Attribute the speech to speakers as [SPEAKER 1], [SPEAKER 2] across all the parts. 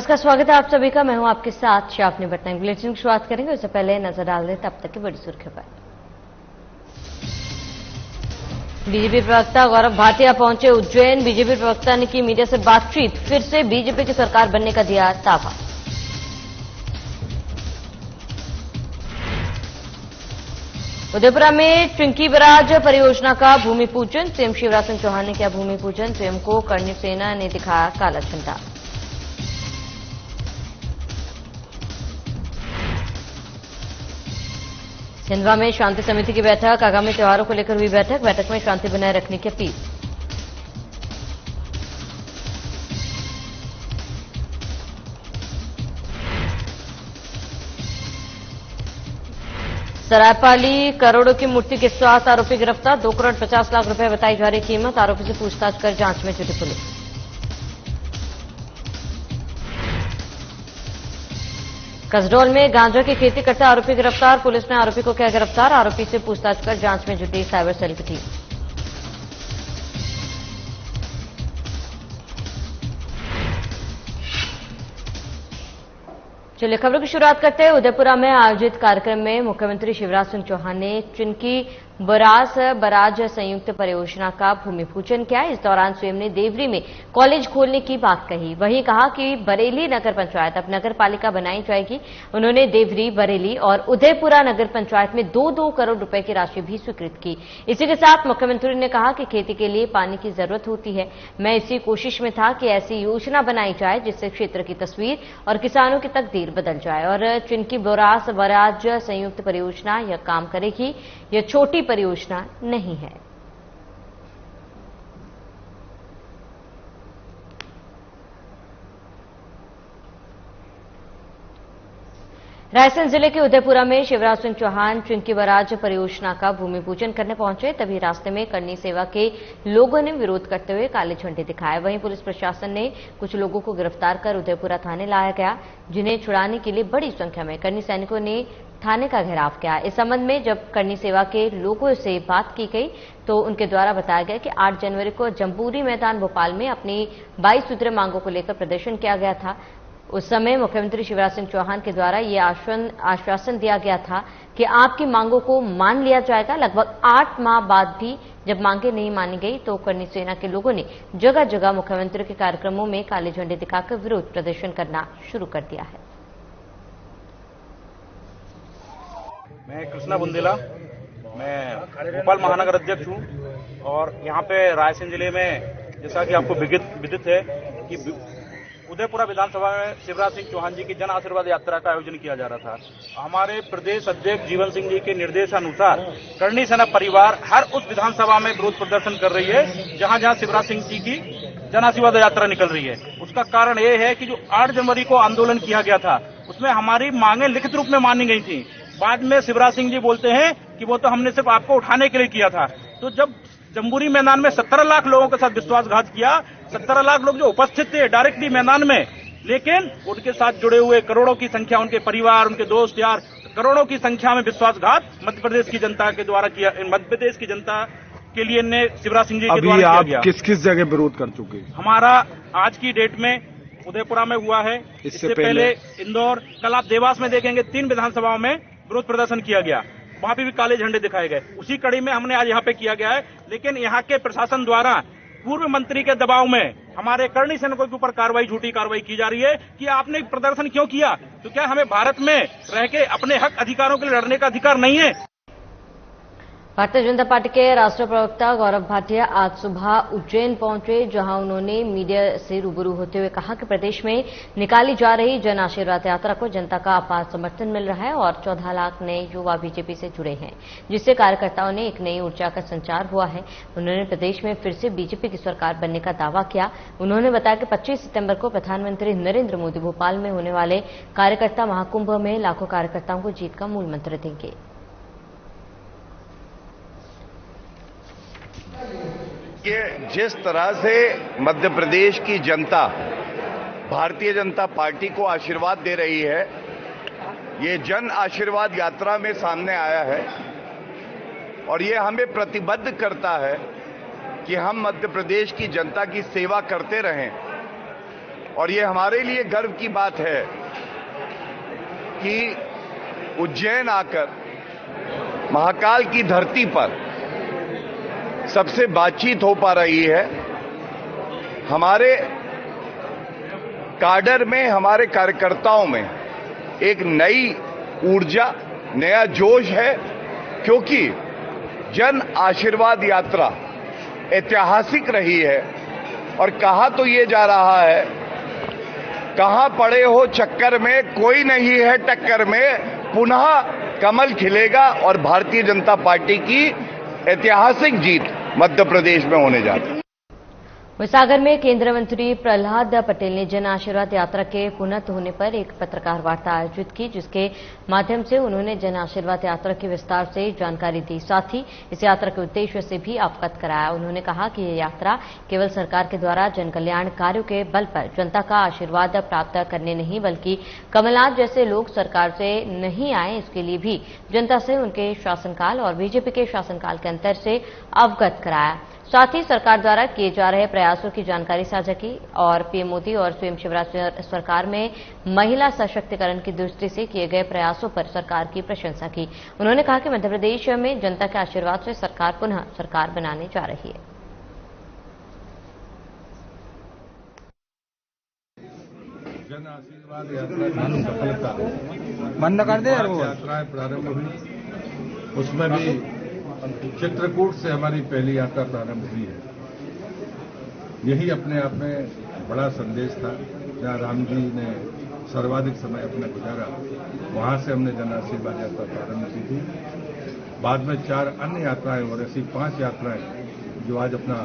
[SPEAKER 1] नमस्कार, स्वागत है आप सभी का। मैं हूं आपके साथ शाफनी भट्टाई। बुलेटिन की शुरुआत करेंगे, उससे पहले नजर डाल दें तब तक की बड़ी सुर्खियों पर। बीजेपी प्रवक्ता गौरव भाटिया पहुंचे उज्जैन। बीजेपी प्रवक्ता ने की मीडिया से बातचीत, फिर से बीजेपी की सरकार बनने का दिया दावा। उदयपुरा में चिंकी बराज परियोजना का भूमि पूजन। सीएम शिवराज सिंह चौहान ने किया भूमि पूजन। सीएम को करणी सेना ने दिखाया काला झंडा। खंडवा में शांति समिति की बैठक, आगामी त्योहारों को लेकर हुई बैठक में शांति बनाए रखने की अपील। सरायपाली करोड़ों की मूर्ति के साथ आरोपी गिरफ्तार। 2 करोड़ 50 लाख रुपए बताई जा रही कीमत। आरोपी से पूछताछ कर जांच में जुटी पुलिस। कसडोल में गांजा की खेती करते आरोपी गिरफ्तार। पुलिस ने आरोपी को किया गिरफ्तार। आरोपी से पूछताछ कर जांच में जुटी साइबर सेल की टीम। चलिए खबरों की शुरुआत करते हैं। उदयपुरा में आयोजित कार्यक्रम में मुख्यमंत्री शिवराज सिंह चौहान ने चिंकी बराज संयुक्त परियोजना का भूमि पूजन किया। इस दौरान स्वयं ने देवरी में कॉलेज खोलने की बात कही। वहीं कहा कि बरेली नगर पंचायत अब नगर पालिका बनाई जाएगी। उन्होंने देवरी, बरेली और उदयपुरा नगर पंचायत में 2-2 करोड़ रुपए की राशि भी स्वीकृत की। इसी के साथ मुख्यमंत्री ने कहा कि खेती के लिए पानी की जरूरत होती है। मैं इसी कोशिश में था कि ऐसी योजना बनाई जाए जिससे क्षेत्र की तस्वीर और किसानों की तकदीर बदल जाए। और चिंकी बराज संयुक्त परियोजना यह काम करेगी। यह छोटी परियोजना नहीं है। रायसेन जिले के उदयपुरा में शिवराज सिंह चौहान चिंकी बराज परियोजना का भूमि पूजन करने पहुंचे। तभी रास्ते में करनी सेवा के लोगों ने विरोध करते हुए काले झंडे दिखाए। वहीं पुलिस प्रशासन ने कुछ लोगों को गिरफ्तार कर उदयपुरा थाने लाया गया, जिन्हें छुड़ाने के लिए बड़ी संख्या में करनी सैनिकों ने थाने का घेराव किया। इस संबंध में जब करनी सेवा के लोगों से बात की गई तो उनके द्वारा बताया गया कि 8 जनवरी को जम्बूरी मैदान भोपाल में अपनी 22 सूत्रीय मांगों को लेकर प्रदर्शन किया गया था। उस समय मुख्यमंत्री शिवराज सिंह चौहान के द्वारा यह आश्वासन दिया गया था कि आपकी मांगों को मान लिया जाएगा। लगभग 8 माह बाद भी जब मांगे नहीं मानी गई तो करनी सेना के लोगों ने जगह जगह मुख्यमंत्री के कार्यक्रमों में काले झंडे दिखाकर विरोध प्रदर्शन करना शुरू कर दिया है।
[SPEAKER 2] मैं कृष्णा बुंदेला, मैं भोपाल महानगर अध्यक्ष हूँ और यहाँ पे रायसेन जिले में जैसा कि आपको विदित है कि उदयपुरा विधानसभा में शिवराज सिंह चौहान जी की जन आशीर्वाद यात्रा का आयोजन किया जा रहा था। हमारे प्रदेश अध्यक्ष जीवन सिंह जी के निर्देशानुसार करणी सेना परिवार हर उस विधानसभा में विरोध प्रदर्शन कर रही है जहाँ जहाँ शिवराज सिंह जी की जन आशीर्वाद यात्रा निकल रही है। उसका कारण ये है कि जो 8 जनवरी को आंदोलन किया गया था उसमें हमारी मांगे लिखित रूप में मानी गई थी। बाद में शिवराज सिंह जी बोलते हैं कि वो तो हमने सिर्फ आपको उठाने के लिए किया था। तो जब जम्बूरी मैदान में 17 लाख लोगों के साथ विश्वासघात किया, 17 लाख लोग जो उपस्थित थे डायरेक्टली मैदान में, लेकिन उनके साथ जुड़े हुए करोड़ों की संख्या, उनके परिवार, उनके दोस्त यार, करोड़ों की संख्या में विश्वासघात मध्य प्रदेश की जनता के द्वारा किया। मध्य प्रदेश की जनता के लिए ने शिवराज सिंह जी के द्वारा किया गया।
[SPEAKER 3] किस किस जगह विरोध कर चुके?
[SPEAKER 2] हमारा आज की डेट में उदयपुरा में हुआ है, इससे पहले इंदौर, कल आप देवास में देखेंगे 3 विधानसभाओं में विरोध प्रदर्शन किया गया, वहां पे भी काले झंडे दिखाए गए। उसी कड़ी में हमने आज यहाँ पे किया गया है। लेकिन यहाँ के प्रशासन द्वारा पूर्व मंत्री के दबाव में हमारे करणी सैनिकों के ऊपर झूठी कार्रवाई की जा रही है कि आपने प्रदर्शन क्यों किया। तो क्या हमें भारत में रह के अपने हक अधिकारों के लिए लड़ने का अधिकार नहीं है?
[SPEAKER 1] भारतीय जनता पार्टी के राष्ट्रीय प्रवक्ता गौरव भाटिया आज सुबह उज्जैन पहुंचे, जहां उन्होंने मीडिया से रूबरू होते हुए कहा कि प्रदेश में निकाली जा रही जन आशीर्वाद यात्रा को जनता का अपार समर्थन मिल रहा है और 14 लाख नए युवा बीजेपी से जुड़े हैं, जिससे कार्यकर्ताओं ने एक नई ऊर्जा का संचार हुआ है। उन्होंने प्रदेश में फिर से बीजेपी की सरकार बनने का दावा किया। उन्होंने बताया कि 25 सितंबर को प्रधानमंत्री नरेंद्र मोदी भोपाल में होने वाले कार्यकर्ता महाकुंभ में लाखों कार्यकर्ताओं को जीत का मूल मंत्र देंगे।
[SPEAKER 4] कि जिस तरह से मध्य प्रदेश की जनता भारतीय जनता पार्टी को आशीर्वाद दे रही है, ये जन आशीर्वाद यात्रा में सामने आया है और ये हमें प्रतिबद्ध करता है कि हम मध्य प्रदेश की जनता की सेवा करते रहें और ये हमारे लिए गर्व की बात है कि उज्जैन आकर महाकाल की धरती पर सबसे बातचीत हो पा रही है। हमारे काडर में, हमारे कार्यकर्ताओं में एक नई ऊर्जा, नया जोश है, क्योंकि जन आशीर्वाद यात्रा ऐतिहासिक रही है। और कहा तो ये जा रहा है, कहां पड़े हो चक्कर में, कोई नहीं है टक्कर में, पुनः कमल खिलेगा और भारतीय जनता पार्टी की ऐतिहासिक जीत मध्य प्रदेश में होने जा रही है।
[SPEAKER 1] सागर में केंद्रीय मंत्री प्रहलाद पटेल ने जन आशीर्वाद यात्रा के पूर्ण होने पर एक पत्रकार वार्ता आयोजित की, जिसके माध्यम से उन्होंने जन आशीर्वाद यात्रा की विस्तार से जानकारी दी। साथ ही इस यात्रा के उद्देश्य से भी अवगत कराया। उन्होंने कहा कि यह यात्रा केवल सरकार के द्वारा जन कल्याण कार्यों के बल पर जनता का आशीर्वाद प्राप्त करने नहीं, बल्कि कमलनाथ जैसे लोग सरकार से नहीं आए, इसके लिए भी जनता से उनके शासनकाल और बीजेपी के शासनकाल के अंतर से अवगत कराया। साथ ही सरकार द्वारा किए जा रहे प्रयासों की जानकारी साझा की और पीएम मोदी और स्वयं शिवराज सरकार में महिला सशक्तिकरण की दृष्टि से किए गए प्रयासों पर सरकार की प्रशंसा की। उन्होंने कहा कि मध्य प्रदेश में जनता के आशीर्वाद से सरकार पुनः सरकार बनाने जा रही है।
[SPEAKER 3] जन आशीर्वाद यात्रा सफलता बंद कर दे यात्राएं प्रारंभ हुई, उसमें भी चित्रकूट से हमारी पहली यात्रा प्रारंभ हुई है। यही अपने आप में बड़ा संदेश था। जहां राम जी ने सर्वाधिक समय अपना गुजारा, वहां से हमने जन आशीर्वाद यात्रा प्रारंभ की थी। बाद में 4 अन्य यात्राएं और ऐसी 5 यात्राएं जो आज अपना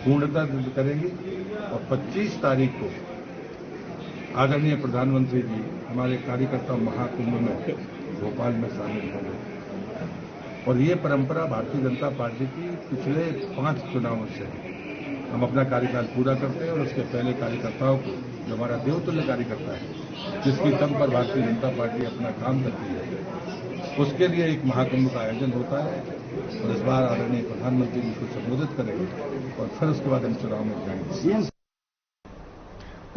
[SPEAKER 3] पूर्णता करेंगी। और 25 तारीख को आदरणीय प्रधानमंत्री जी हमारे कार्यकर्ता महाकुंभ में भोपाल में शामिल होंगे। और ये परंपरा भारतीय जनता पार्टी की पिछले 5 चुनावों से है। हम अपना कार्यकाल पूरा करते हैं और उसके पहले कार्यकर्ताओं को, जो हमारा देवतुल्य कार्यकर्ता है, जिसकी दम पर भारतीय जनता पार्टी अपना काम करती है, उसके लिए एक महाकुंभ का आयोजन होता है। और इस बार आदरणीय प्रधानमंत्री जी को संबोधित करेंगे और फिर उसके बाद हम चुनाव में जाएंगे।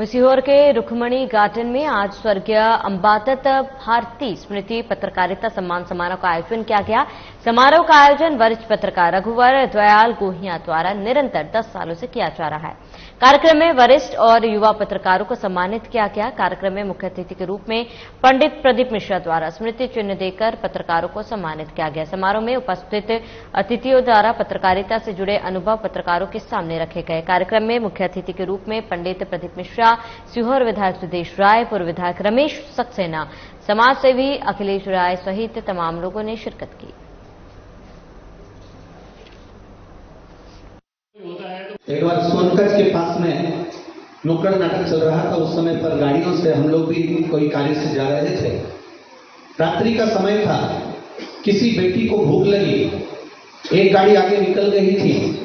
[SPEAKER 1] सीहोर के रुक्मणी गार्डन में आज स्वर्गीय अंबादत भारती स्मृति पत्रकारिता सम्मान समारोह का आयोजन किया गया। समारोह का आयोजन वरिष्ठ पत्रकार रघुवर दयाल गोहिया द्वारा निरंतर 10 सालों से किया जा रहा है। कार्यक्रम में वरिष्ठ और युवा पत्रकारों को सम्मानित किया गया। कार्यक्रम में मुख्य अतिथि के रूप में पंडित प्रदीप मिश्रा द्वारा स्मृति चिन्ह देकर पत्रकारों को सम्मानित किया गया। समारोह में उपस्थित अतिथियों द्वारा पत्रकारिता से जुड़े अनुभव पत्रकारों के सामने रखे गए। कार्यक्रम में मुख्य अतिथि के रूप में पंडित प्रदीप मिश्रा, सीहोर विधायक सुदेश राय, पूर्व विधायक रमेश सक्सेना, समाज सेवी अखिलेश राय सहित तमाम लोगों ने शिरकत की।
[SPEAKER 5] एक बार सोनकच्छ के पास में नुक्कड़ नाटक चल रहा था। उस समय पर गाड़ियों से हम लोग भी कोई कार्य से जा रहे थे। रात्रि का समय था। किसी बेटी को भूख लगी, एक गाड़ी आगे निकल गई थी।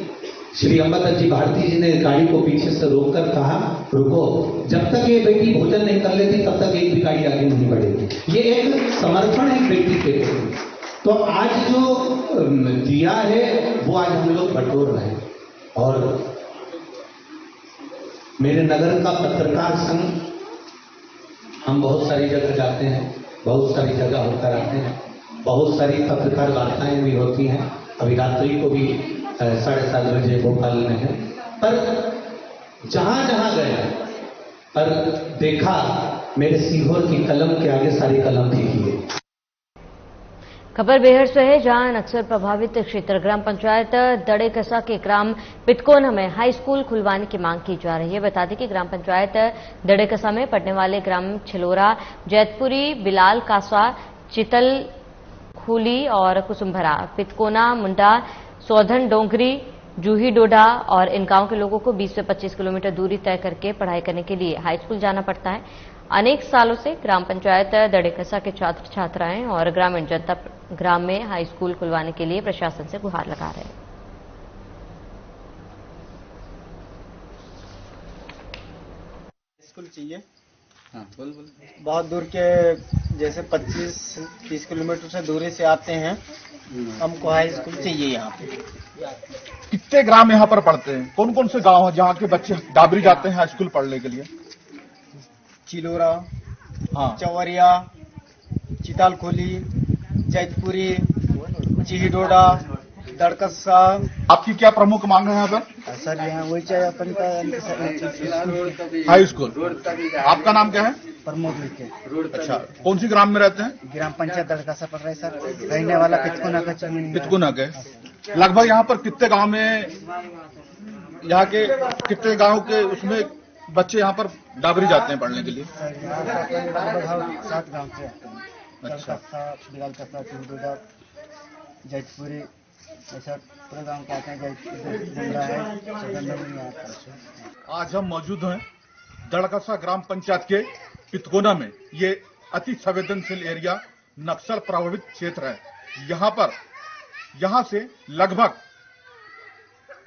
[SPEAKER 5] श्री अंबादत जी भारती जी ने गाड़ी को पीछे से रोककर कहा, रुको, जब तक ये बेटी भोजन नहीं कर लेती तब तक एक भी गाड़ी आगे नहीं बढ़ेगी। ये एक समर्पण है बेटी के प्रति। तो आज जो दिया है वो आज हम लोग बटोर रहे हैं। और मेरे नगर का पत्रकार संघ, हम बहुत सारी जगह जाते हैं, बहुत सारी जगह होकर आते हैं, बहुत सारी पत्रकार वार्ताएं भी होती हैं। अभी रात्रि को भी 7:30 बजे भोपाल में है। पर जहां जहां गए पर देखा मेरे सीहोर की कलम के आगे सारी कलम फीकी है।
[SPEAKER 1] खबर बेहद से है, जहां नक्सल प्रभावित क्षेत्र ग्राम पंचायत दड़ेकसा के ग्राम पितकोना में हाई स्कूल खुलवाने की मांग की जा रही है। बता दें कि ग्राम पंचायत दड़ेकसा में पड़ने वाले ग्राम छिलोरा, जैतपुरी, बिलाल कासा, चितल खूली और कुसुम्भरा, पितकोना, मुंडा, सौधन डोंगरी, जूही डोडा और इन गांव के लोगों को 20 से 25 किलोमीटर दूरी तय करके पढ़ाई करने के लिए हाई स्कूल जाना पड़ता है। अनेक सालों से ग्राम पंचायत दड़ेकसा के छात्र छात्राएं और ग्रामीण जनता ग्राम में हाई स्कूल खुलवाने के लिए प्रशासन से गुहार लगा रहे हैं।
[SPEAKER 6] स्कूल चाहिए बहुत दूर के जैसे 25-30 किलोमीटर से दूरी से आते हैं, हमको हाई स्कूल चाहिए यहाँ पे।
[SPEAKER 7] कितने ग्राम यहाँ पर पढ़ते हैं? कौन कौन से गांव हैं जहाँ के बच्चे डाबरी जाते हैं हाई स्कूल पढ़ने के लिए?
[SPEAKER 6] चिलोरा,
[SPEAKER 7] हाँ,
[SPEAKER 6] चवरिया, चितालखोली, जैतपुरी, चिहिडोडा, दड़कसा।
[SPEAKER 7] आपकी क्या प्रमुख मांग है यहाँ पर?
[SPEAKER 6] सर यहाँ वही चाहिए अपन का
[SPEAKER 7] हाई स्कूल। आपका नाम क्या है?
[SPEAKER 6] प्रमोद लिखे।
[SPEAKER 7] अच्छा, कौन सी ग्राम में रहते हैं?
[SPEAKER 6] ग्राम पंचायत दड़कसा पड़ रहा है सर, रहने वाला पितकुना का
[SPEAKER 7] पितकुना के। लगभग यहाँ पर कितने गांव में, यहाँ के कितने गांव के उसमें बच्चे यहाँ पर डाबरी जाते हैं पढ़ने के लिए?
[SPEAKER 6] 7 गाँव से आते हैं।
[SPEAKER 7] अच्छा,
[SPEAKER 6] बिलाल कसा, चिहिडोडा, जैतपुरी, ऐसा पूरे गाँव के आते हैं।
[SPEAKER 7] आज हम मौजूद हैं दड़कसा ग्राम पंचायत के पितकोना में। ये अति संवेदनशील एरिया, नक्सल प्रभावित क्षेत्र है। यहाँ से लगभग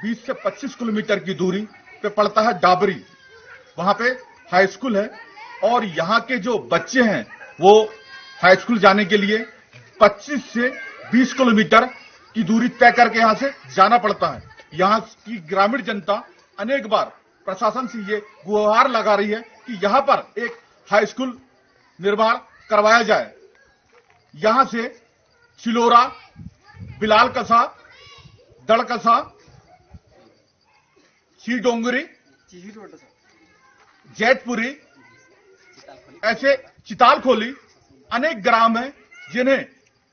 [SPEAKER 7] 20 से 25 किलोमीटर की दूरी पे पड़ता है डाबरी। वहां पे हाई स्कूल है और यहाँ के जो बच्चे हैं वो हाई स्कूल जाने के लिए 25 से 20 किलोमीटर की दूरी तय करके यहाँ से जाना पड़ता है। यहाँ की ग्रामीण जनता अनेक बार प्रशासन से ये गुहार लगा रही है कि यहाँ पर एक हाई स्कूल निर्माण करवाया जाए। यहाँ से चिलोरा, बिलाल कसा, दड़कसा, डोंगरी, जैतपुरी, ऐसे चितालखोली अनेक ग्राम हैं जिन्हें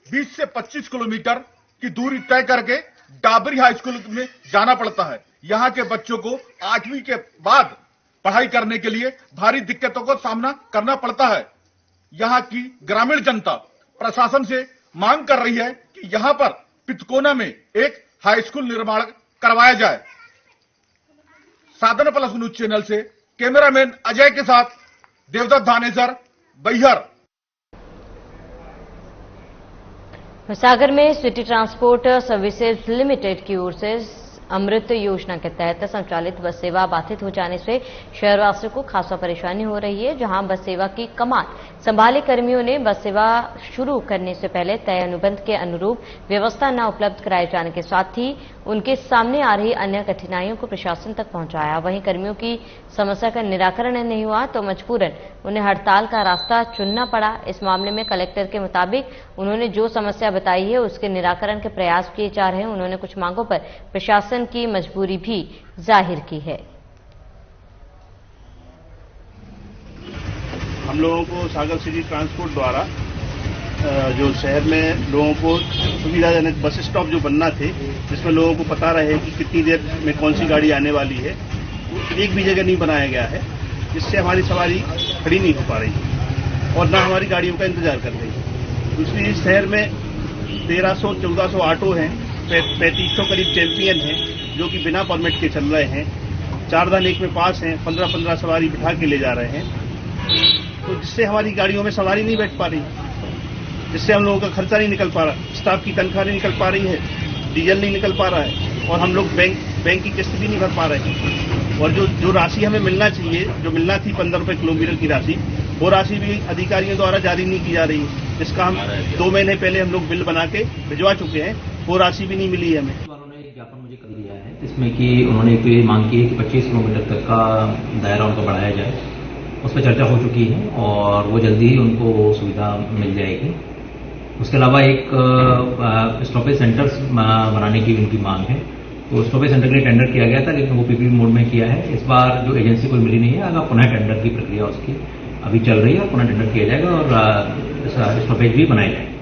[SPEAKER 7] 20 से 25 किलोमीटर की दूरी तय करके डाबरी हाई स्कूल में जाना पड़ता है। यहाँ के बच्चों को 8वीं के बाद पढ़ाई करने के लिए भारी दिक्कतों का सामना करना पड़ता है। यहाँ की ग्रामीण जनता प्रशासन से मांग कर रही है कि यहाँ पर पितकोना में एक हाई स्कूल निर्माण करवाया जाए। साधन प्लस न्यूज चैनल से कैमरामैन अजय के साथ देवदत्त धानेसर, बैहर।
[SPEAKER 1] सागर में सिटी ट्रांसपोर्ट सर्विसेज लिमिटेड की ओर से अमृत योजना के तहत संचालित बस सेवा बाधित हो जाने से शहरवासियों को खासा परेशानी हो रही है। जहां बस सेवा की कमान संभाले कर्मियों ने बस सेवा शुरू करने से पहले तय अनुबंध के अनुरूप व्यवस्था न उपलब्ध कराए जाने के साथ ही उनके सामने आ रही अन्य कठिनाइयों को प्रशासन तक पहुंचाया। वहीं कर्मियों की समस्या का निराकरण नहीं हुआ तो मजबूरन उन्हें हड़ताल का रास्ता चुनना पड़ा। इस मामले में कलेक्टर के मुताबिक उन्होंने जो समस्या बताई है उसके निराकरण के प्रयास किए जा रहे हैं। उन्होंने कुछ मांगों पर प्रशासन की मजबूरी भी जाहिर की है।
[SPEAKER 2] हम लोगों को सागर सिटी ट्रांसपोर्ट द्वारा जो शहर में लोगों को सुविधाजनक बस स्टॉप जो बनना थे, जिसमें लोगों को पता रहे कि कितनी देर में कौन सी गाड़ी आने वाली है, एक भी जगह नहीं बनाया गया है, जिससे हमारी सवारी खड़ी नहीं हो पा रही और ना हमारी गाड़ियों का इंतजार कर रही है। दूसरी, इस शहर में 1300-1400 ऑटो हैं, 3500 करीब चैंपियन हैं जो कि बिना परमिट के चल रहे हैं। 4 दान एक में पास हैं, 15-15 सवारी बिठा के ले जा रहे हैं, तो जिससे हमारी गाड़ियों में सवारी नहीं बैठ पा रही, जिससे हम लोगों का खर्चा नहीं निकल पा रहा, स्टाफ की तनख्वाह नहीं निकल पा रही है, डीजल नहीं निकल पा रहा है और हम लोग बैंक की किस्त भी नहीं भर पा रहे हैं। और जो राशि हमें मिलना चाहिए, जो मिलना थी 15 रुपए किलोमीटर की राशि, वो राशि भी अधिकारियों द्वारा जारी नहीं की जा रही है, जिसका हम 2 महीने पहले हम लोग बिल बना के भिजवा चुके हैं, वो राशि भी नहीं मिली है हमें।
[SPEAKER 8] उन्होंने एक ज्ञापन मुझे कर दिया है जिसमें कि उन्होंने तो ये मांग की है कि 25 किलोमीटर तक का दायरा उनको बढ़ाया जाए। उस पर चर्चा हो चुकी है और वो जल्दी ही उनको सुविधा मिल जाएगी। उसके अलावा एक स्टॉपेज सेंटर्स बनाने की उनकी मांग है, तो स्टॉपेज सेंटर के लिए टेंडर किया गया था लेकिन वो पीपीपी मोड में किया है। इस बार जो एजेंसी को मिली नहीं है, अगर पुनः टेंडर की प्रक्रिया उसकी अभी चल रही है और पुनः टेंडर किया जाएगा और स्टॉपेज भी बनाए जाएंगे।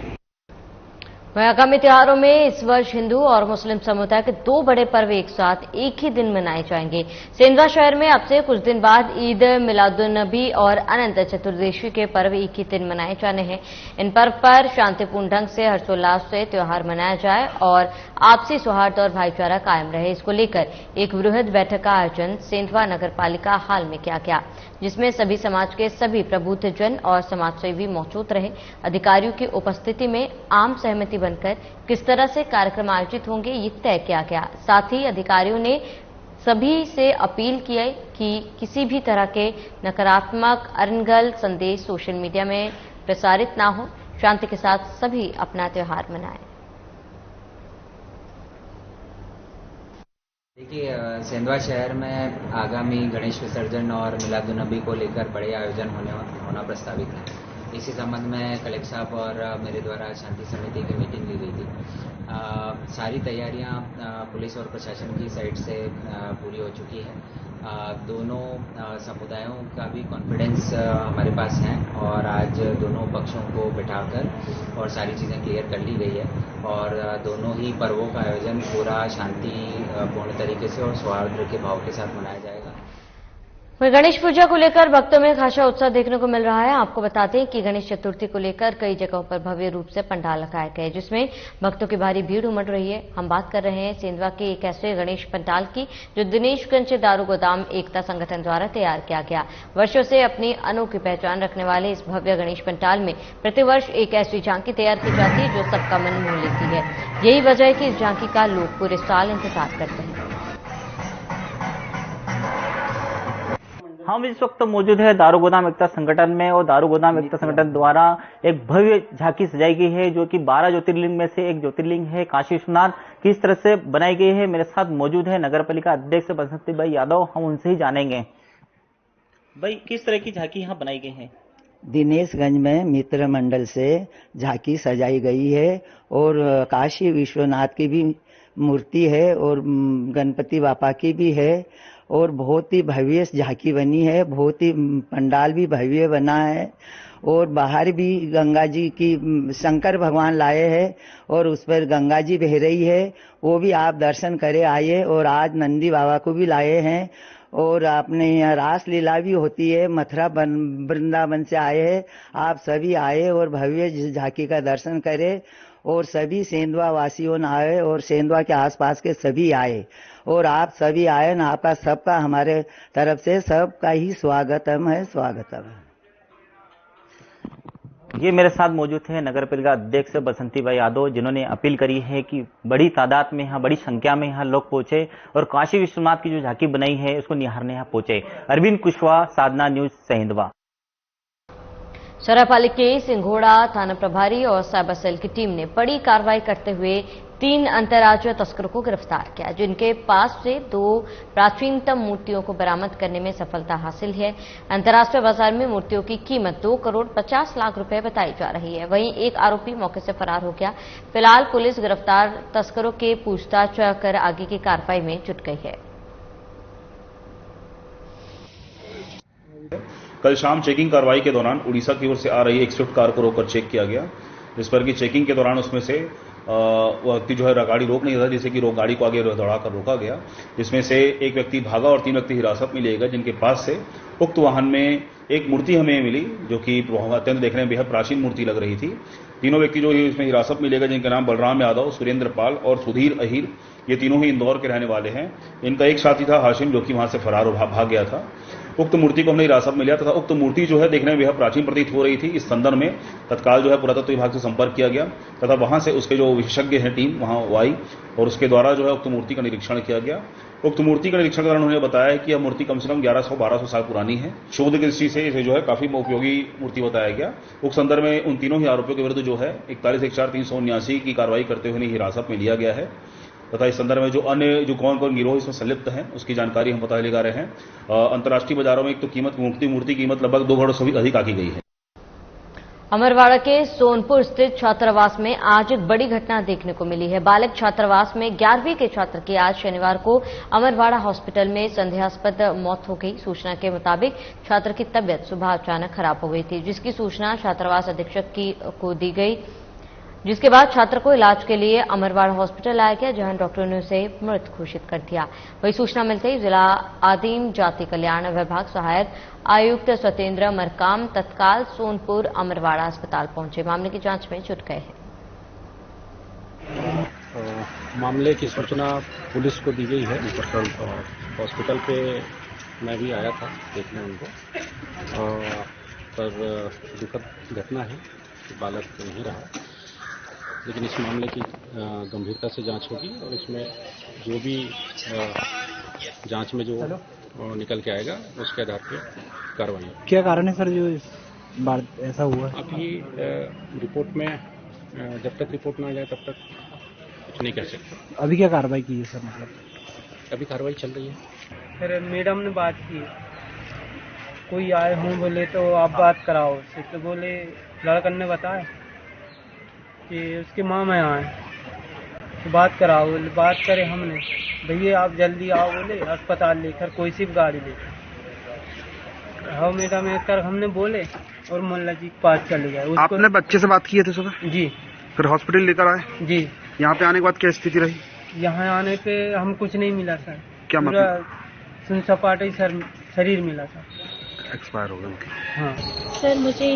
[SPEAKER 1] वहीं आगामी त्योहारों में इस वर्ष हिंदू और मुस्लिम समुदाय के 2 बड़े पर्व एक साथ एक ही दिन मनाए जाएंगे। सेंधवा शहर में अब से कुछ दिन बाद ईद मिलादुन्नबी और अनंत चतुर्दशी के पर्व एक ही दिन मनाए जाने हैं। इन पर्व पर शांतिपूर्ण ढंग से हर्षोल्लास से त्योहार मनाया जाए और आपसी सौहार्द और भाईचारा कायम रहे, इसको लेकर एक वृहद बैठक का आयोजन सेंधवा नगर पालिका हाल में किया गया, जिसमें सभी समाज के सभी प्रबुद्ध जन और समाजसेवी मौजूद रहे। अधिकारियों की उपस्थिति में आम सहमति बनकर किस तरह से कार्यक्रम आयोजित होंगे ये तय किया गया। साथ ही अधिकारियों ने सभी से अपील की है कि किसी भी तरह के नकारात्मक अनर्गल संदेश सोशल मीडिया में प्रसारित ना हो। शांति के साथ सभी अपना त्योहार मनाएं।
[SPEAKER 9] देखिए, सेंधवा शहर में आगामी गणेश विसर्जन और मिलादुन्नबी को लेकर बड़े आयोजन होना प्रस्तावित है। इसी संबंध में कलेक्टर साहब और मेरे द्वारा शांति समिति की मीटिंग ली गई थी। सारी तैयारियां पुलिस और प्रशासन की साइड से पूरी हो चुकी है। दोनों समुदायों का भी कॉन्फिडेंस हमारे पास है और आज दोनों पक्षों को बिठाकर और सारी चीज़ें क्लियर कर ली गई है और दोनों ही पर्वों का आयोजन पूरा शांति पूर्ण तरीके से और सौहार्द के भाव के साथ मनाया जाएगा।
[SPEAKER 1] वहीं गणेश पूजा को लेकर भक्तों में खासा उत्साह देखने को मिल रहा है। आपको बता दें कि गणेश चतुर्थी को लेकर कई जगहों पर भव्य रूप से पंडाल लगाए गए, जिसमें भक्तों की भारी भीड़ उमड़ रही है। हम बात कर रहे हैं सेंधवा के एक ऐसे गणेश पंडाल की जो दिनेशगंज दारू गोदाम एकता संगठन द्वारा तैयार किया गया। वर्षों से अपनी अनोखी पहचान रखने वाले इस भव्य गणेश पंडाल में प्रतिवर्ष एक ऐसी झांकी तैयार की जाती है जो सबका मन मोह लेती है। यही वजह है कि इस झांकी का लोग पूरे साल इंतजार करते हैं।
[SPEAKER 10] हम इस वक्त मौजूद है दारू गोदाम एकता संगठन में और दारू गोदाम एकता संगठन द्वारा एक भव्य झांकी सजाई गई है जो कि 12 ज्योतिर्लिंग में से एक ज्योतिर्लिंग है काशी विश्वनाथ। किस तरह से बनाई गई है, मेरे साथ मौजूद है नगर पालिका अध्यक्ष बसंती भाई यादव, हम उनसे ही जानेंगे। भाई, किस तरह की झांकी यहाँ बनाई गई है?
[SPEAKER 11] दिनेशगंज में मित्र मंडल से झांकी सजाई गई है और काशी विश्वनाथ की भी मूर्ति है और गणपति बापा की भी है और बहुत ही भव्य झांकी बनी है। बहुत ही पंडाल भी भव्य बना है और बाहर भी गंगा जी की शंकर भगवान लाए हैं और उस पर गंगा जी बह रही है, वो भी आप दर्शन करे आइए। और आज नंदी बाबा को भी लाए हैं और अपने यहाँ रास लीला भी होती है। मथुरा वृंदावन से आए हैं, आप सभी आए और भव्य झांकी का दर्शन करें और सभी सेंधवा वासियों ने आए और सेंधवा के आसपास के सभी आए और आप सभी आए ना, आपका सबका हमारे तरफ से सबका ही स्वागतम है, स्वागतम है।
[SPEAKER 10] ये मेरे साथ मौजूद है नगर पालिका अध्यक्ष बसंती भाई यादव, जिन्होंने अपील करी है कि बड़ी तादाद में यहाँ, बड़ी संख्या में यहाँ लोग पहुंचे और काशी विश्वनाथ की जो झांकी बनाई है उसको निहारने यहाँ पहुंचे। अरविंद कुशवाहा, साधना न्यूज, सेंधवा।
[SPEAKER 1] सरायपाली के सिंघोड़ा थाना प्रभारी और साइबर सेल की टीम ने बड़ी कार्रवाई करते हुए 3 अंतर्राज्यीय तस्करों को गिरफ्तार किया, जिनके पास से 2 प्राचीनतम मूर्तियों को बरामद करने में सफलता हासिल है। अंतर्राष्ट्रीय बाजार में मूर्तियों की कीमत 2 करोड़ 50 लाख रुपए बताई जा रही है। वहीं एक आरोपी मौके से फरार हो गया। फिलहाल पुलिस गिरफ्तार तस्करों के पूछताछ कर आगे की कार्रवाई में जुट गई है।
[SPEAKER 2] कल शाम चेकिंग कार्रवाई के दौरान उड़ीसा की ओर से आ रही एक स्विफ्ट कार को रोककर चेक किया गया, जिस पर कि चेकिंग के दौरान उसमें से व्यक्ति जो है गाड़ी रोक नहीं था, जिससे कि गाड़ी को आगे दौड़ाकर रोका गया। जिसमें से एक व्यक्ति भागा और 3 व्यक्ति हिरासत में लिए गए, जिनके पास से उक्त वाहन में एक मूर्ति हमें मिली जो कि अत्यंत देखने में बेहद प्राचीन मूर्ति लग रही थी। तीनों व्यक्ति जो इसमें हिरासत में लिए गए, जिनके नाम बलराम यादव, सुरेंद्र पाल और सुधीर अहिर, ये तीनों ही इंदौर के रहने वाले हैं। इनका एक साथी था हाशिम, जो कि वहां से फरार भाग गया था। उक्त मूर्ति को हमने हिरासत में लिया तथा उक्त मूर्ति जो है देखने में बेहद प्राचीन प्रतीत हो रही थी। इस संदर्भ में तत्काल जो है पुरातत्व विभाग से संपर्क किया गया तथा वहां से उसके जो विशेषज्ञ हैं टीम वहां आई और उसके द्वारा जो है उक्त मूर्ति का निरीक्षण किया गया। उक्त मूर्ति का निरीक्षण के दौरान उन्होंने बताया कि यह मूर्ति कम से कम 1100-1200 साल पुरानी है। शोध की दृष्टि से इसे जो है काफी उपयोगी मूर्ति बताया गया। उक्त संदर्भ में उन तीनों ही आरोपियों के विरुद्ध जो है 41/4/379 की कार्रवाई करते हुए हिरासत में लिया गया है तथा इस संदर्भ में जो अन्य जो कौन गिरोह इसमें संलिप्त हैं उसकी जानकारी हम पता लगा रहे हैं। अंतर्राष्ट्रीय बाजारों में एक तो कीमत मूर्ति कीमत लगभग 2 करोड़ से भी अधिक आकी गई है।
[SPEAKER 1] अमरवाड़ा के सोनपुर स्थित छात्रावास में आज एक बड़ी घटना देखने को मिली है। बालक छात्रावास में 11वीं के छात्र की आज शनिवार को अमरवाड़ा हॉस्पिटल में संदेहास्पद मौत हो गई। सूचना के मुताबिक छात्र की तबियत सुबह अचानक खराब हो गई थी, जिसकी सूचना छात्रावास अधीक्षक को दी गई, जिसके बाद छात्र को इलाज के लिए अमरवाड़ा हॉस्पिटल लाया गया, जहां डॉक्टरों ने उसे मृत घोषित कर दिया। वही सूचना मिलते ही जिला आदिम जाति कल्याण विभाग सहायक आयुक्त सत्येंद्र मरकाम तत्काल सोनपुर अमरवाड़ा अस्पताल पहुंचे, मामले की जांच में जुट गए हैं।
[SPEAKER 12] मामले की सूचना पुलिस को दी गई है। हॉस्पिटल पे मैं भी आया था देखने उनको, पर दुखद घटना है कि बालक नहीं रहा, लेकिन इस मामले की गंभीरता से जांच होगी और इसमें जो भी जांच में जो निकल के आएगा उसके आधार पर कार्रवाई।
[SPEAKER 13] क्या कारण है सर जो इस बार ऐसा हुआ?
[SPEAKER 12] अभी रिपोर्ट में जब तक रिपोर्ट ना आ जाए तब तक कुछ नहीं कह सकते।
[SPEAKER 13] अभी क्या कार्रवाई की है सर? मतलब
[SPEAKER 12] अभी कार्रवाई चल रही है।
[SPEAKER 6] फिर मैडम ने बात की, कोई आए हों बोले तो आप बात कराओ उससे, तो बोले लड़कन ने बताया कि उसकी माँ में आए तो बात कराओ। बोले बात करे हमने, भैया आप जल्दी आओ बोले अस्पताल लेकर, कोई सी भी गाड़ी लेकर। हाँ मैडम एक कर हमने बोले और मुल्ला जी के पास चले गए।
[SPEAKER 14] आपने बच्चे से बात की थी सुबह?
[SPEAKER 6] जी।
[SPEAKER 14] फिर हॉस्पिटल लेकर आए?
[SPEAKER 6] जी।
[SPEAKER 14] यहाँ पे आने के बाद क्या स्थिति रही?
[SPEAKER 6] यहाँ आने पे हम कुछ नहीं मिला सर।
[SPEAKER 14] क्या मतलब?
[SPEAKER 6] सुनसपाटा ही शरीर मिला था।
[SPEAKER 14] एक्सपायर हो गए।
[SPEAKER 6] हाँ
[SPEAKER 15] सर मुझे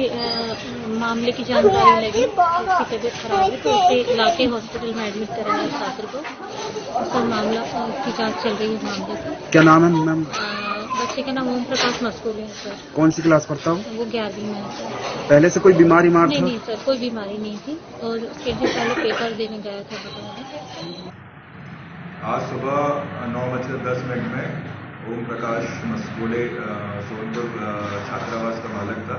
[SPEAKER 15] मामले की जानकारी लगी, उसकी तबीयत खराब है तो उसे लाके हॉस्पिटल में एडमिट कराया है छात्र को। सर मामला की जांच चल रही है मामले की।
[SPEAKER 14] क्या नाम है मैम?
[SPEAKER 15] बच्चे का नाम ओम प्रकाश मस्कूल है सर।
[SPEAKER 14] कौन सी क्लास पढ़ता हूँ?
[SPEAKER 15] वो 11वीं में है सर।
[SPEAKER 14] पहले से कोई बीमारी था?
[SPEAKER 15] नहीं सर, कोई बीमारी नहीं थी और उसके लिए पहले पेपर देने गया था बताया।
[SPEAKER 16] आज सुबह 9:10 में ओम प्रकाश मस्कोले सोनपुर छात्रावास का बालक था,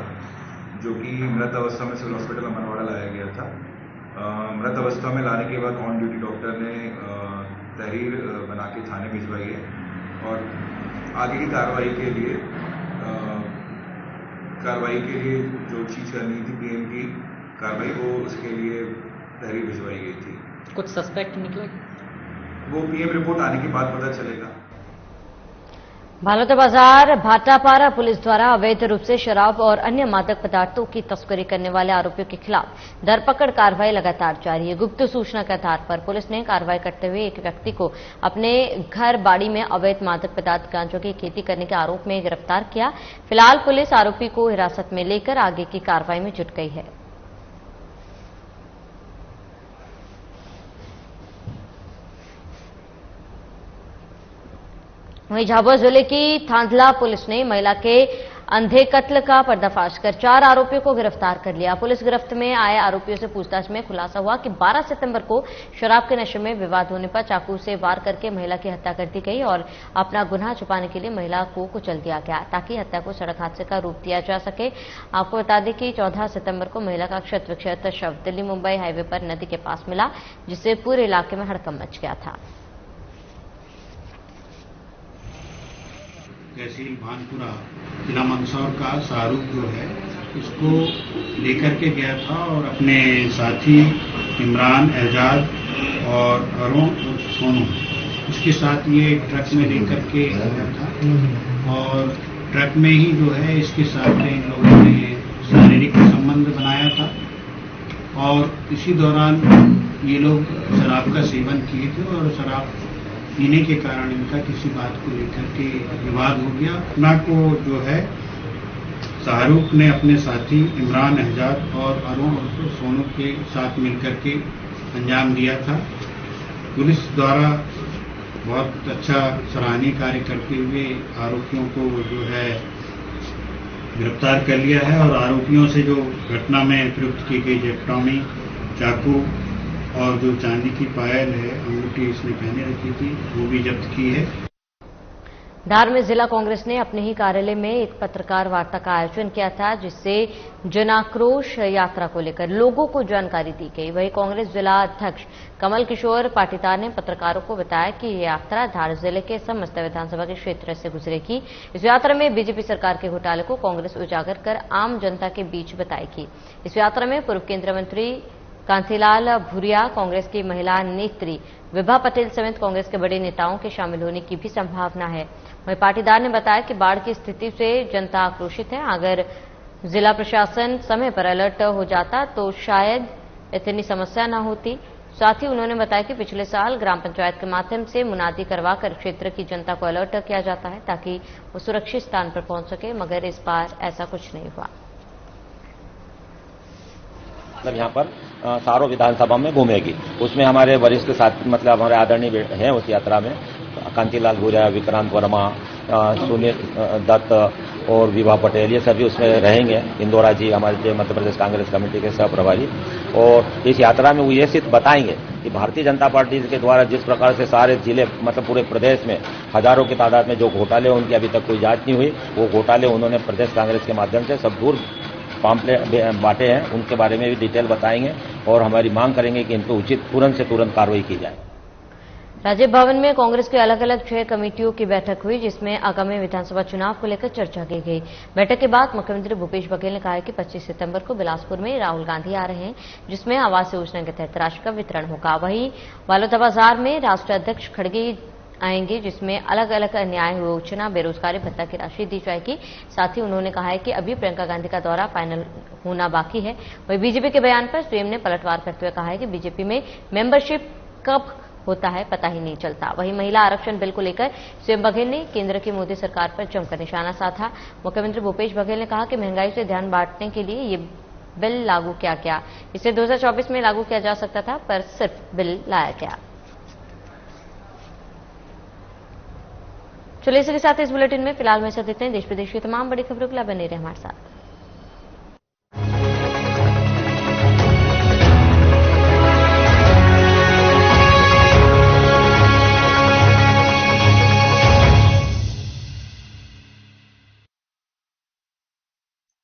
[SPEAKER 16] जो कि मृत अवस्था में सिविल हॉस्पिटल अमरवाड़ा लाया गया था। मृत अवस्था में लाने के बाद ऑन ड्यूटी डॉक्टर ने तहरीर बना के थाने भिजवाई है और आगे की कार्रवाई के लिए जो चीज़ करनी थी पीएम की कार्रवाई, वो उसके लिए तहरीर भिजवाई गई थी।
[SPEAKER 17] कुछ सस्पेक्ट निकले?
[SPEAKER 16] वो पीएम रिपोर्ट आने के बाद पता चलेगा।
[SPEAKER 1] भालौदा बाजार भाटापारा पुलिस द्वारा अवैध रूप से शराब और अन्य मादक पदार्थों की तस्करी करने वाले आरोपियों के खिलाफ धरपकड़ कार्रवाई लगातार जारी है। गुप्त सूचना के आधार पर पुलिस ने कार्रवाई करते हुए एक व्यक्ति को अपने घर बाड़ी में अवैध मादक पदार्थ गांजों की खेती करने के आरोप में गिरफ्तार किया। फिलहाल पुलिस आरोपी को हिरासत में लेकर आगे की कार्रवाई में जुट गई है। वहीं झाबुआ जिले की थांदला पुलिस ने महिला के अंधे कत्ल का पर्दाफाश कर 4 आरोपियों को गिरफ्तार कर लिया। पुलिस गिरफ्त में आए आरोपियों से पूछताछ में खुलासा हुआ कि 12 सितंबर को शराब के नशे में विवाद होने पर चाकू से वार करके महिला की हत्या कर दी गई और अपना गुनाह छुपाने के लिए महिला को कुचल दिया गया ताकि हत्या को सड़क हादसे का रूप दिया जा सके। आपको बता दें कि 14 सितंबर को महिला का क्षत विक्षत शव दिल्ली मुंबई हाईवे पर नदी के पास मिला, जिससे पूरे इलाके में हड़कंप मच गया था।
[SPEAKER 18] तहसील भानपुरा जिला मंदसौर का शाहरुख जो है इसको लेकर के गया था और अपने साथी इमरान, एजाज और अरुण और सोनू इसके साथ ये ट्रक में लेकर के गया था और ट्रक में ही जो है इसके साथ इन लोगों ने शारीरिक संबंध बनाया था और इसी दौरान ये लोग शराब का सेवन किए थे और शराब पीने के कारण इनका किसी बात को लेकर के विवाद हो गया। घटना को जो है शाहरुख ने अपने साथी इमरान, एजाज और अरुण और सोनू के साथ मिलकर के अंजाम दिया था। पुलिस द्वारा बहुत अच्छा सराहनीय कार्य करते हुए आरोपियों को जो है गिरफ्तार कर लिया है और आरोपियों से जो घटना में प्रयुक्त की गई जेक्टॉमी, चाकू और जो चांदी की पायल है, अंगूठी इसने पहने रखी थी, वो भी जब्त की है।
[SPEAKER 1] धार में जिला कांग्रेस ने अपने ही कार्यालय में एक पत्रकार वार्ता का आयोजन किया था, जिससे जनाक्रोश यात्रा को लेकर लोगों को जानकारी दी गई। वहीं कांग्रेस जिला अध्यक्ष कमल किशोर पाटीदार ने पत्रकारों को बताया कि ये यात्रा धार जिले के समस्त विधानसभा के क्षेत्र से गुजरेगी। इस यात्रा में बीजेपी सरकार के घोटाले को कांग्रेस उजागर कर आम जनता के बीच बताएगी। इस यात्रा में पूर्व केंद्रीय मंत्री कांतिलाल भूरिया, कांग्रेस की महिला नेत्री विभा पटेल समेत कांग्रेस के बड़े नेताओं के शामिल होने की भी संभावना है। वहीं पाटीदार ने बताया कि बाढ़ की स्थिति से जनता आक्रोशित है। अगर जिला प्रशासन समय पर अलर्ट हो जाता तो शायद इतनी समस्या न होती। साथ ही उन्होंने बताया कि पिछले साल ग्राम पंचायत के माध्यम से मुनादी करवाकर क्षेत्र की जनता को अलर्ट किया जाता है ताकि वो सुरक्षित स्थान पर पहुंच सके, मगर इस बार ऐसा कुछ नहीं हुआ।
[SPEAKER 19] मतलब यहाँ पर सारों विधानसभा में घूमेगी। उसमें हमारे वरिष्ठ साथी मतलब हमारे आदरणीय हैं उस यात्रा में कांतिलाल भूरिया, विक्रांत वर्मा, सुनील दत्त और विभा पटेल, ये सभी उसमें रहेंगे। इंदौरा जी हमारे मध्य प्रदेश कांग्रेस कमेटी के सह प्रभारी, और इस यात्रा में वो ये सिर्फ बताएंगे कि भारतीय जनता पार्टी के द्वारा जिस प्रकार से सारे जिले मतलब पूरे प्रदेश में हजारों की तादाद में जो घोटाले उनकी अभी तक कोई जांच नहीं हुई, वो घोटाले उन्होंने प्रदेश कांग्रेस के माध्यम से सब दूर पाम्पलेट बांटे हैं, उनके बारे में भी डिटेल बताएंगे और हमारी मांग करेंगे कि इन पर उचित तुरंत से तुरंत कार्रवाई की जाए।
[SPEAKER 1] राजीव भवन में कांग्रेस की अलग अलग 6 कमेटियों की बैठक हुई, जिसमें आगामी विधानसभा चुनाव को लेकर चर्चा की गई। बैठक के बाद मुख्यमंत्री भूपेश बघेल ने कहा है कि 25 सितंबर को बिलासपुर में राहुल गांधी आ रहे हैं, जिसमें आवास योजना के तहत राशि का वितरण होगा। वहीं बालोद में राष्ट्रीय अध्यक्ष खड़गे आएंगे, जिसमें अलग अलग न्याय योजना, बेरोजगारी भत्ता की राशि दी जाएगी। साथ ही उन्होंने कहा है कि अभी प्रियंका गांधी का दौरा फाइनल होना बाकी है। वहीं बीजेपी के बयान पर सीएम ने पलटवार करते हुए कहा है कि बीजेपी में मेंबरशिप कब होता है पता ही नहीं चलता। वहीं महिला आरक्षण बिल को लेकर सीएम बघेल ने केंद्र की मोदी सरकार पर जमकर निशाना साधा। मुख्यमंत्री भूपेश बघेल ने कहा कि महंगाई से ध्यान बांटने के लिए ये बिल लागू किया गया। इसे 2024 में लागू किया जा सकता था, पर सिर्फ बिल लाया गया। चलिए इसी के साथ इस बुलेटिन में फिलहाल में देते हैं। देश प्रदेश की तमाम बड़ी खबरों के लिए बने रहे हमारे साथ।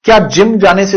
[SPEAKER 17] क्या जिम जाने से